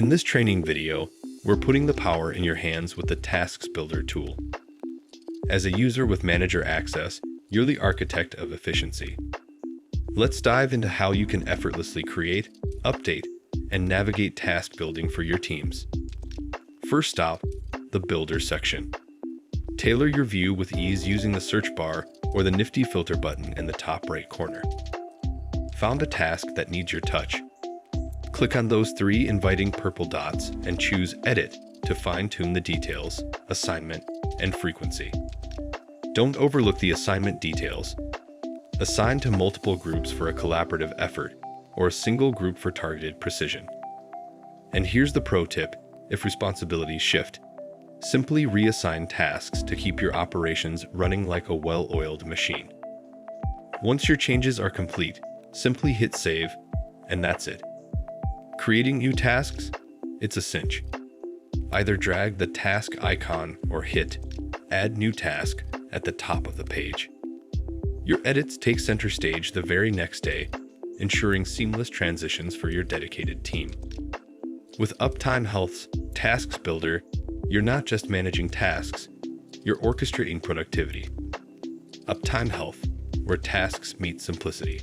In this training video, we're putting the power in your hands with the Tasks Builder tool. As a user with manager access, you're the architect of efficiency. Let's dive into how you can effortlessly create, update, and navigate task building for your teams. First stop, the Builder section. Tailor your view with ease using the search bar or the nifty filter button in the top right corner. Found a task that needs your touch? Click on those three inviting purple dots and choose Edit to fine-tune the details, assignment, and frequency. Don't overlook the assignment details. Assign to multiple groups for a collaborative effort, or a single group for targeted precision. And here's the pro tip: if responsibilities shift, simply reassign tasks to keep your operations running like a well-oiled machine. Once your changes are complete, simply hit save, and that's it. Creating new tasks? It's a cinch. Either drag the task icon or hit Add New Task at the top of the page. Your edits take center stage the very next day, ensuring seamless transitions for your dedicated team. With UptimeHealth's Tasks Builder, you're not just managing tasks, you're orchestrating productivity. UptimeHealth, where tasks meet simplicity.